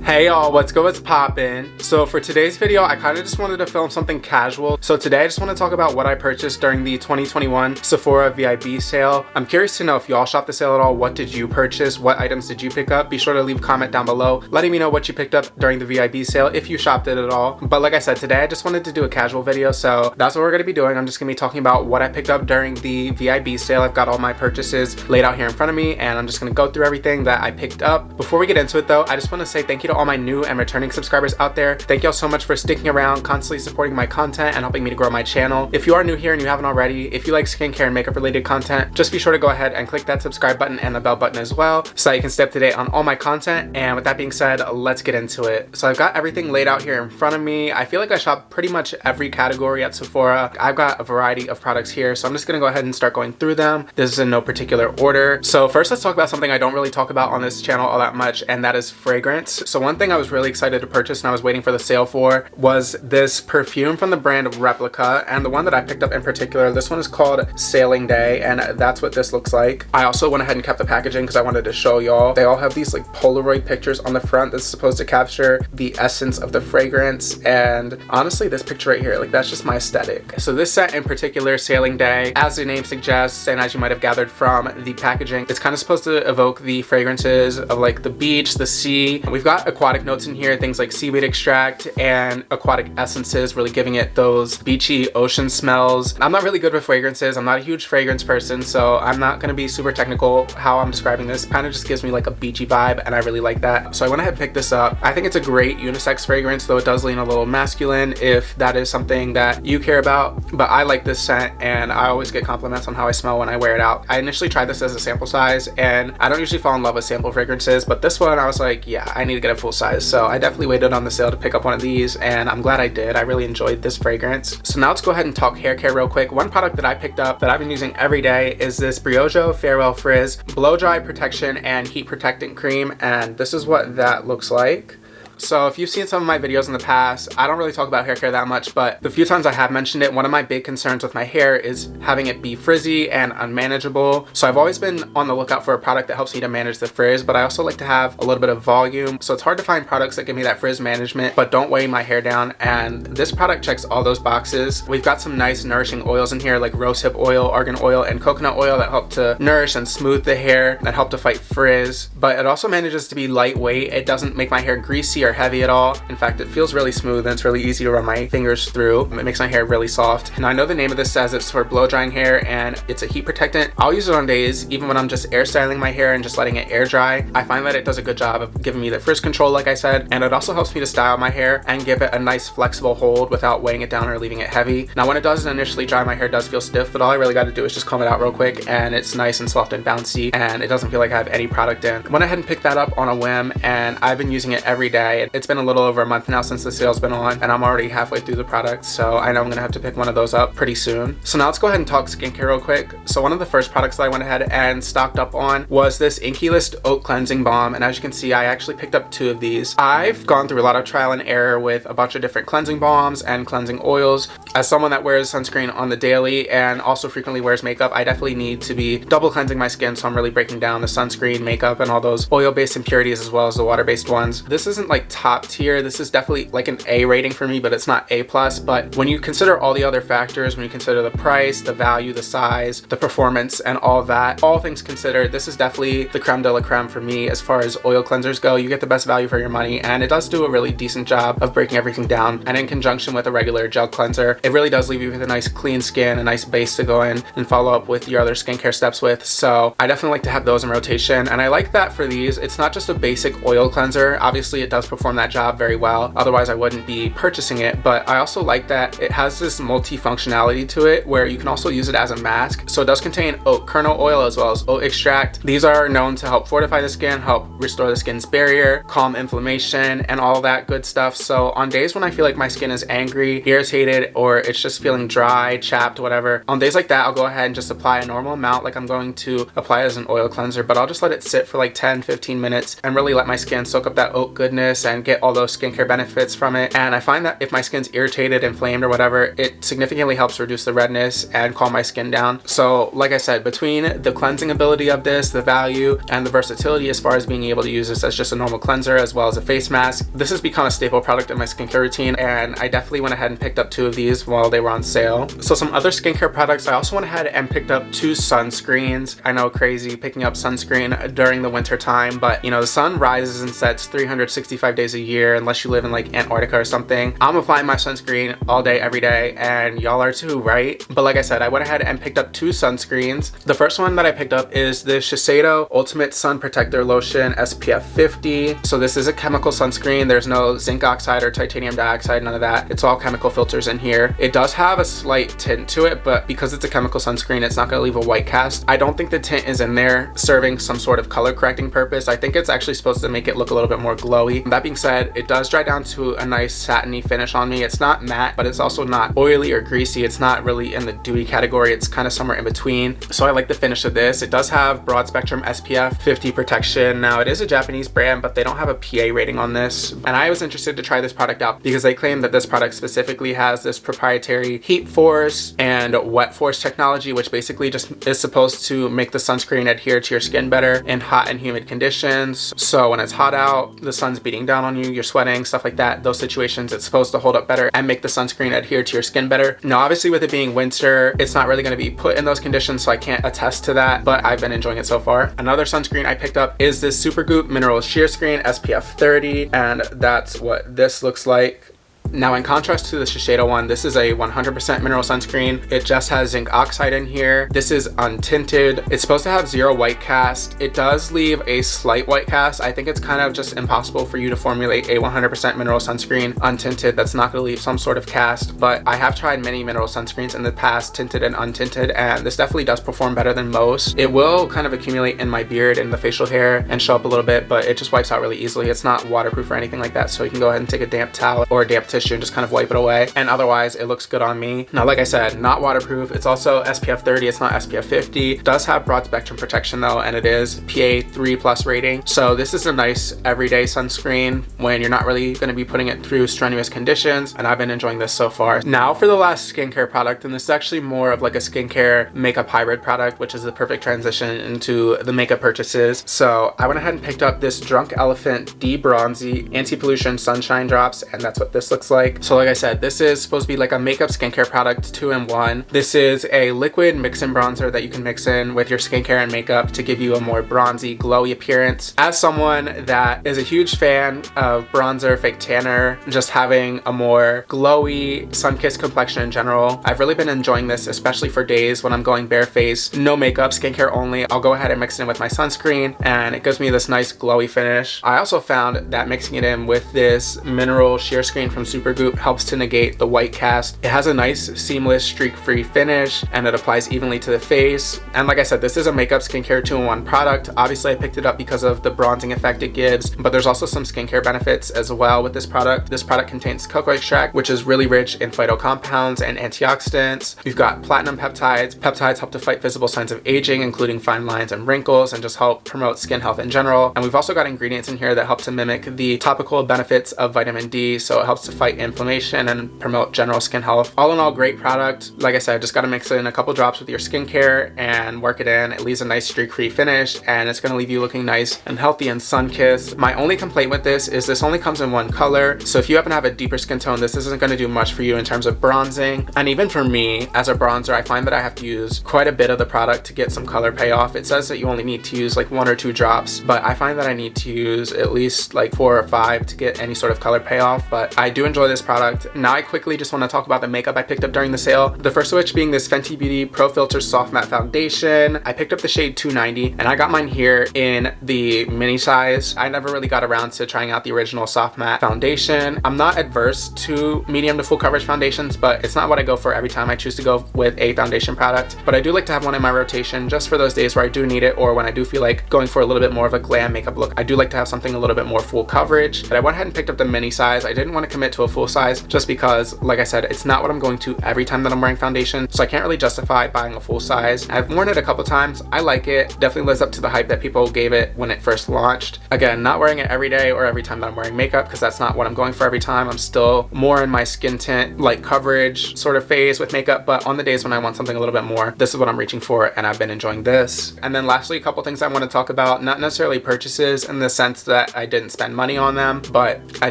Hey y'all, what's good, what's poppin'? So for today's video, I kind of just wanted to film something casual. So today I just want to talk about what I purchased during the 2021 Sephora VIB sale. I'm curious to know if y'all shopped the sale at all. What did you purchase? What items did you pick up? Be sure to leave a comment down below letting me know what you picked up during the VIB sale if you shopped it at all. But like I said, today I just wanted to do a casual video, so that's what we're going to be doing. I'm just going to be talking about what I picked up during the VIB sale. I've got all my purchases laid out here in front of me and I'm just going to go through everything that I picked up. Before we get into it though, I just want to say thank you to all my new and returning subscribers out there. Thank y'all so much for sticking around, constantly supporting my content and helping me to grow my channel. If you are new here and you haven't already, if you like skincare and makeup related content, just be sure to go ahead and click that subscribe button and the bell button as well so that you can stay up to date on all my content. And with that being said, let's get into it. So I've got everything laid out here in front of me. I feel like I shop pretty much every category at Sephora. I've got a variety of products here, so I'm just gonna go ahead and start going through them. This is in no particular order. So first, let's talk about something I don't really talk about on this channel all that much, and that is fragrance. So one thing I was really excited to purchase and I was waiting for the sale for was this perfume from the brand Replica, and the one that I picked up in particular, this one is called Sailing Day, and that's what this looks like. I also went ahead and kept the packaging because I wanted to show y'all. They all have these like Polaroid pictures on the front that's supposed to capture the essence of the fragrance, and honestly this picture right here, like that's just my aesthetic. So this scent in particular, Sailing Day, as the name suggests and as you might have gathered from the packaging, it's kind of supposed to evoke the fragrances of like the beach, the sea. We've got aquatic notes in here, things like seaweed extract and aquatic essences, really giving it those beachy ocean smells. I'm not really good with fragrances. I'm not a huge fragrance person, so I'm not going to be super technical how I'm describing this. Kind of just gives me like a beachy vibe and I really like that. So I went ahead and picked this up. I think it's a great unisex fragrance, though it does lean a little masculine if that is something that you care about. But I like this scent and I always get compliments on how I smell when I wear it out. I initially tried this as a sample size and I don't usually fall in love with sample fragrances, but this one I was like, yeah, I need to get a full size. So I definitely waited on the sale to pick up one of these and I'm glad I did. I really enjoyed this fragrance. So now let's go ahead and talk hair care real quick. One product that I picked up that I've been using every day is this Briogeo Farewell Frizz Blow Dry Protection and Heat Protectant Cream, and this is what that looks like. So if you've seen some of my videos in the past, I don't really talk about hair care that much, but the few times I have mentioned it, one of my big concerns with my hair is having it be frizzy and unmanageable. So I've always been on the lookout for a product that helps me to manage the frizz, but I also like to have a little bit of volume. So it's hard to find products that give me that frizz management, but don't weigh my hair down. And this product checks all those boxes. We've got some nice nourishing oils in here like rosehip oil, argan oil, and coconut oil that help to nourish and smooth the hair, that help to fight frizz. But it also manages to be lightweight. It doesn't make my hair greasy or heavy at all. In fact, it feels really smooth and it's really easy to run my fingers through. It makes my hair really soft. Now I know the name of this says it's for blow drying hair and it's a heat protectant. I'll use it on days even when I'm just air styling my hair and just letting it air dry. I find that it does a good job of giving me the frizz control like I said, and it also helps me to style my hair and give it a nice flexible hold without weighing it down or leaving it heavy. Now when it does initially dry, my hair does feel stiff, but all I really got to do is just comb it out real quick and it's nice and soft and bouncy and it doesn't feel like I have any product in. I went ahead and picked that up on a whim and I've been using it every day. It's been a little over a month now since the sale's been on and I'm already halfway through the product, so I know I'm gonna have to pick one of those up pretty soon. So now let's go ahead and talk skincare real quick. So one of the first products that I went ahead and stocked up on was this INKEY List Oat Cleansing Balm, and as you can see I actually picked up 2 of these. I've gone through a lot of trial and error with a bunch of different cleansing balms and cleansing oils. As someone that wears sunscreen on the daily and also frequently wears makeup, I definitely need to be double cleansing my skin, so I'm really breaking down the sunscreen, makeup, and all those oil-based impurities as well as the water-based ones. This isn't like top tier, this is definitely like an A rating for me, but it's not A+. But when you consider all the other factors, when you consider the price, the value, the size, the performance, and all of that, all things considered, this is definitely the creme de la creme for me as far as oil cleansers go. You get the best value for your money, and it does do a really decent job of breaking everything down. And in conjunction with a regular gel cleanser, it really does leave you with a nice clean skin, a nice base to go in and follow up with your other skincare steps with. So I definitely like to have those in rotation, and I like that for these. It's not just a basic oil cleanser. Obviously it does perform that job very well, otherwise I wouldn't be purchasing it, but I also like that it has this multi-functionality to it where you can also use it as a mask. So it does contain oat kernel oil as well as oat extract. These are known to help fortify the skin, help restore the skin's barrier, calm inflammation, and all that good stuff. So on days when I feel like my skin is angry, irritated, or it's just feeling dry, chapped, whatever, on days like that I'll go ahead and just apply a normal amount like I'm going to apply as an oil cleanser, but I'll just let it sit for like 10-15 minutes and really let my skin soak up that oat goodness and get all those skincare benefits from it. And I find that if my skin's irritated, inflamed, or whatever, it significantly helps reduce the redness and calm my skin down. So like I said, between the cleansing ability of this, the value, and the versatility as far as being able to use this as just a normal cleanser as well as a face mask, this has become a staple product in my skincare routine, and I definitely went ahead and picked up 2 of these while they were on sale. So some other skincare products, I also went ahead and picked up 2 sunscreens. I know, crazy picking up sunscreen during the winter time, but you know, the sun rises and sets 365 days a year unless you live in like Antarctica or something. I'm applying my sunscreen all day, every day, and y'all are too, right? But like I said, I went ahead and picked up 2 sunscreens. The first one that I picked up is the Shiseido Ultimate Sun Protector Lotion SPF 50. So this is a chemical sunscreen. There's no zinc oxide or titanium dioxide, none of that. It's all chemical filters in here. It does have a slight tint to it, but because it's a chemical sunscreen, it's not going to leave a white cast. I don't think the tint is in there serving some sort of color correcting purpose. I think it's actually supposed to make it look a little bit more glowy. That being said, it does dry down to a nice satiny finish on me. It's not matte, but it's also not oily or greasy. It's not really in the dewy category. It's kind of somewhere in between. So I like the finish of this. It does have broad spectrum SPF 50 protection. Now it is a Japanese brand, but they don't have a PA rating on this. And I was interested to try this product out because they claim that this product specifically has this proprietary heat force and wet force technology, which basically just is supposed to make the sunscreen adhere to your skin better in hot and humid conditions. So when it's hot out, the sun's beating down on you, you're sweating, stuff like that, those situations, it's supposed to hold up better and make the sunscreen adhere to your skin better. Now obviously with it being winter, it's not really going to be put in those conditions, so I can't attest to that, but I've been enjoying it so far. Another sunscreen I picked up is this Supergoop Mineral Sheerscreen SPF 30, and that's what this looks like. Now in contrast to the Shiseido one, this is a 100% mineral sunscreen. It just has zinc oxide in here. This is untinted. It's supposed to have 0 white cast. It does leave a slight white cast. I think it's kind of just impossible for you to formulate a 100% mineral sunscreen untinted that's not going to leave some sort of cast, but I have tried many mineral sunscreens in the past, tinted and untinted, and this definitely does perform better than most. It will kind of accumulate in my beard and the facial hair and show up a little bit, but it just wipes out really easily. It's not waterproof or anything like that, so you can go ahead and take a damp towel or a damp tissue and just kind of wipe it away, and otherwise it looks good on me. Now like I said, not waterproof. It's also SPF 30, it's not SPF 50. It does have broad spectrum protection though, and it is PA 3+ rating. So this is a nice everyday sunscreen when you're not really going to be putting it through strenuous conditions, and I've been enjoying this so far. Now for the last skincare product, and this is actually more of like a skincare makeup hybrid product, which is the perfect transition into the makeup purchases. So I went ahead and picked up this Drunk Elephant D-Bronzi Anti-Pollution Sunshine Drops, and that's what this looks like. So like I said, this is supposed to be like a makeup skincare product 2-in-1. This is a liquid mix-in bronzer that you can mix in with your skincare and makeup to give you a more bronzy, glowy appearance. As someone that is a huge fan of bronzer, fake tanner, just having a more glowy, sun-kissed complexion in general, I've really been enjoying this, especially for days when I'm going barefaced, no makeup, skincare only. I'll go ahead and mix it in with my sunscreen, and it gives me this nice glowy finish. I also found that mixing it in with this mineral Sheerscreen from Supergoop helps to negate the white cast. It has a nice seamless streak-free finish, and it applies evenly to the face. And like I said, this is a makeup skincare 2-in-1 product. Obviously I picked it up because of the bronzing effect it gives, but there's also some skincare benefits as well with this product. This product contains cocoa extract, which is really rich in phytocompounds and antioxidants. We've got platinum peptides. Peptides help to fight visible signs of aging, including fine lines and wrinkles, and just help promote skin health in general. And we've also got ingredients in here that help to mimic the topical benefits of vitamin D, so it helps to fight inflammation and promote general skin health. All in all, great product. Like I said, just got to mix it in a couple drops with your skincare and work it in. It leaves a nice streak-free finish, and it's going to leave you looking nice and healthy and sun-kissed. My only complaint with this is this only comes in 1 color, so if you happen to have a deeper skin tone, this isn't going to do much for you in terms of bronzing. And even for me, as a bronzer, I find that I have to use quite a bit of the product to get some color payoff. It says that you only need to use like 1 or 2 drops, but I find that I need to use at least like 4 or 5 to get any sort of color payoff. But I do enjoy this product. Now I quickly just want to talk about the makeup I picked up during the sale. The first of which being this Fenty Beauty Pro Filt'r Soft Matte Foundation. I picked up the shade 290, and I got mine here in the mini size. I never really got around to trying out the original soft matte foundation. I'm not adverse to medium to full coverage foundations, but it's not what I go for every time I choose to go with a foundation product. But I do like to have one in my rotation just for those days where I do need it, or when I do feel like going for a little bit more of a glam makeup look. I do like to have something a little bit more full coverage, but I went ahead and picked up the mini size. I didn't want to commit to a full size, just because, like I said, it's not what I'm going to every time that I'm wearing foundation, so I can't really justify buying a full size. I've worn it a couple times. I like it. Definitely lives up to the hype that people gave it when it first launched. Again, not wearing it every day or every time that I'm wearing makeup, because that's not what I'm going for every time. I'm still more in my skin tint, light coverage sort of phase with makeup, but on the days when I want something a little bit more, this is what I'm reaching for, and I've been enjoying this. And then lastly, a couple things I want to talk about, not necessarily purchases in the sense that I didn't spend money on them, but I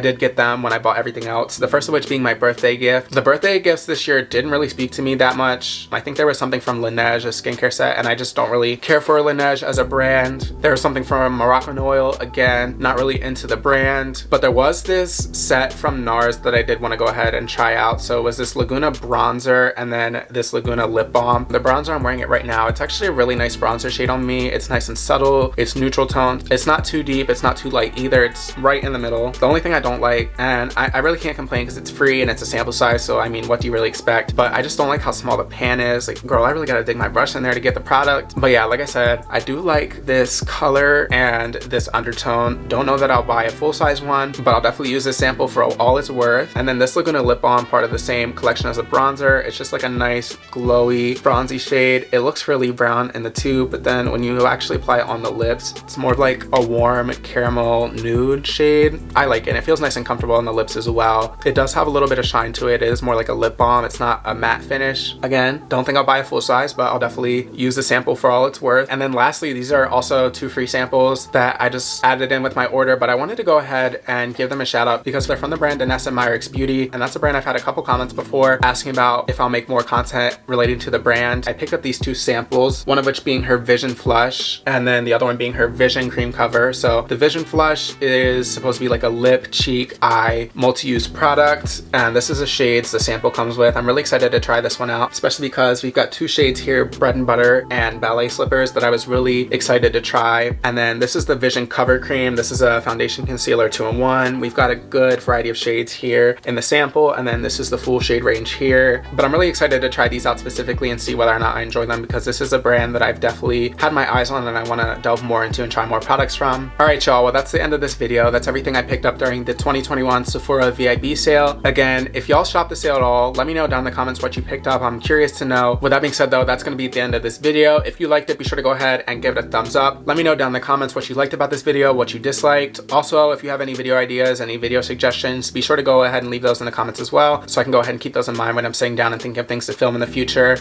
did get them when I bought everything else. The first of which being my birthday gift. The birthday gifts this year didn't really speak to me that much. I think there was something from Laneige, a skincare set, and I just don't really care for Laneige as a brand. There was something from Moroccan Oil, again, not really into the brand, but there was this set from Nars that I did want to go ahead and try out. So it was this Laguna bronzer and then this Laguna lip balm. The bronzer, I'm wearing it right now. It's actually a really nice bronzer shade on me. It's nice and subtle. It's neutral toned. It's not too deep. It's not too light either. It's right in the middle. The only thing I don't like, and I really can't complain because it's free and it's a sample size, so I mean, what do you really expect? But I just don't like how small the pan is. Like, girl, I really gotta dig my brush in there to get the product. But yeah, like I said, I do like this color and this undertone. Don't know that I'll buy a full-size one, but I'll definitely use this sample for all it's worth. And then this Laguna lip balm, part of the same collection as a bronzer. It's just like a nice glowy bronzy shade. It looks really brown in the tube, but then when you actually apply it on the lips, it's more like a warm caramel nude shade. I like it, and it feels nice and comfortable on the lips as well. It does have a little bit of shine to it. It is more like a lip balm. It's not a matte finish. Again, don't think I'll buy a full size, but I'll definitely use the sample for all it's worth. And then lastly, these are also 2 free samples that I just added in with my order, but I wanted to go ahead and give them a shout out because they're from the brand Danessa Myricks Beauty, and that's a brand I've had a couple comments before asking about if I'll make more content relating to the brand. I picked up these 2 samples, one of which being her Vision Flush and then the other one being her Vision Cream Cover. So the Vision Flush is supposed to be like a lip, cheek, eye multi-use product, and this is the shades the sample comes with. I'm really excited to try this one out, especially because we've got 2 shades here, Bread and Butter and Ballet Slippers, that I was really excited to try. And then this is the Vision Cover Cream. This is a foundation concealer 2-in-1. We've got a good variety of shades here in the sample, and then this is the full shade range here. But I'm really excited to try these out specifically and see whether or not I enjoy them, because this is a brand that I've definitely had my eyes on and I want to delve more into and try more products from. Alright y'all, well that's the end of this video. That's everything I picked up during the 2021 Sephora VIB sale. Again, if y'all shop the sale at all, let me know down in the comments what you picked up. I'm curious to know. With that being said though, that's going to be the end of this video. If you liked it, be sure to go ahead and give it a thumbs up. Let me know down in the comments what you liked about this video, what you disliked. Also, if you have any video ideas, any video suggestions, be sure to go ahead and leave those in the comments as well, so I can go ahead and keep those in mind when I'm sitting down and thinking of things to film in the future.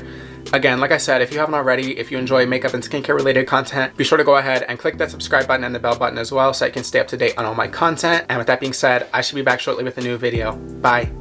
Again, like I said, if you haven't already, if you enjoy makeup and skincare related content, be sure to go ahead and click that subscribe button and the bell button as well, so I can stay up to date on all my content. And with that being said, I should be back shortly with a new video. Bye.